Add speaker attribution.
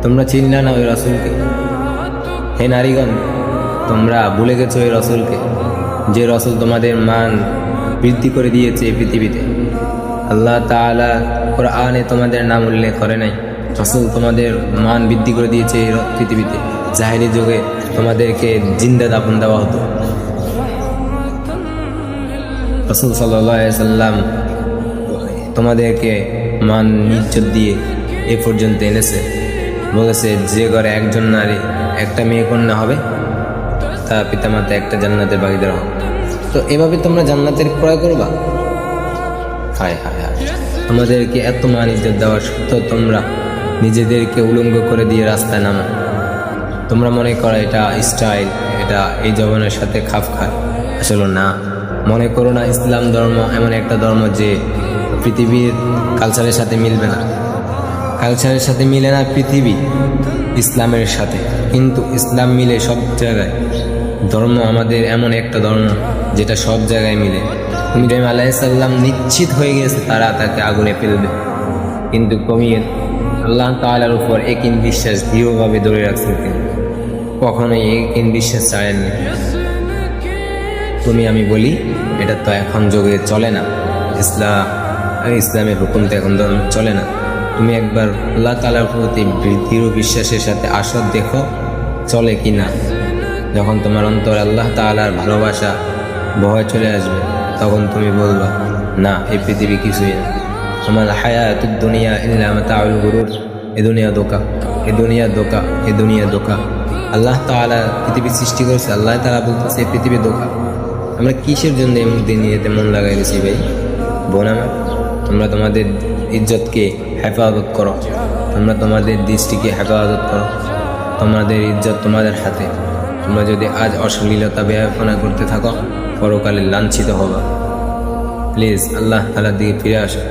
Speaker 1: তোমরা চিনলা না ওই রসুলকে? হে নারীগণ, তোমরা ভুলে গেছো ওই রসুলকে, যে রসুল তোমাদের মান বৃদ্ধি করে দিয়েছে এই পৃথিবীতে। আল্লাহ তাআলা কোরআনে তোমাদের নাম উল্লেখ করে নাই, রসুল তোমাদের মান বৃদ্ধি করে দিয়েছে এই পৃথিবীতে। জাহেলি যুগে তোমাদেরকে জিন্দা দাফন দেওয়া হতো। রাসূল সাল্লাল্লাহু আলাইহি সাল্লাম তোমাদেরকে মান ইজ্জত দিয়ে এ পর্যন্ত এনেছে। বলেছে যে ঘরে একজন নারী একটা মেয়ে কন্যা হবে, তা পিতামাতা একটা জান্নাতের ভাগীদার হবে। তো এভাবে তোমরা জান্নাতের ক্রয় করবা? হায় হায় হায়, তোমাদেরকে এত মান ইজ্জত দেওয়ার সত্ত্বেও তোমরা নিজেদেরকে উলঙ্গ করে দিয়ে রাস্তায় নামো। তোমরা মনে করো এটা স্টাইল, এটা এই জমানার সাথে খাপ খায়। আসলে না, মনে করো না ইসলাম ধর্ম এমন একটা ধর্ম যে পৃথিবীর কালচারের সাথে মিলবে না। কালচারের সাথে মিলে না পৃথিবী ইসলামের সাথে, কিন্তু ইসলাম মিলে সব জায়গায়। ধর্ম আমাদের এমন একটা ধর্ম যেটা সব জায়গায় মিলে। ইব্রাহিম আলাইহিস সালাম নিশ্চিত হয়ে গেছে তারা তাকে আগুনে ফেলবে, কিন্তু কমিয়ে আল্লাহ তাআলার উপর একিন বিশ্বাস দৃঢ়ভাবে ধরে রাখছেন, তিনি কখনোই একিন বিশ্বাস ছাড়েননি। তুমি আমি বলি এটা তো এখন যুগে চলে না, ইসলামের হুকুম তো এখন চলে না। তুমি একবার আল্লাহ তাআলার প্রতি দৃঢ় বিশ্বাসের সাথে আসো, দেখো চলে কি না। যখন তোমার অন্তরে আল্লাহ তাআলার ভালোবাসা ভয় চলে আসবে, তখন তুমি বলবা না, এই পৃথিবী কিছুই না। আমার হায়াতুদ দুনিয়া ইল্লা মাতাউল গুরুর, এ দুনিয়া ধোঁকা, এ দুনিয়া ধোঁকা, এ দুনিয়া ধোঁকা। আল্লাহ তাআলা পৃথিবী সৃষ্টি করেছে, আল্লাহ তাআলা বলতেছে এই পৃথিবী ধোঁকা। আমরা কিসের জন্য এমন দিন নিয়েতে মন লাগাই গেছি ভাই বোন আমার? তোমরা তোমাদের ইজ্জতকে হেফাজত করো, তোমরা তোমাদের দৃষ্টিকে হেফাজত করো। তোমাদের ইজ্জত তোমাদের হাতে। তোমরা যদি আজ অশ্লীলতা বেয়াপনা করতে থাকো, পরকালে লাঞ্ছিত হবা। প্লিজ আল্লাহ তাআলার দিকে ফিরে আসো।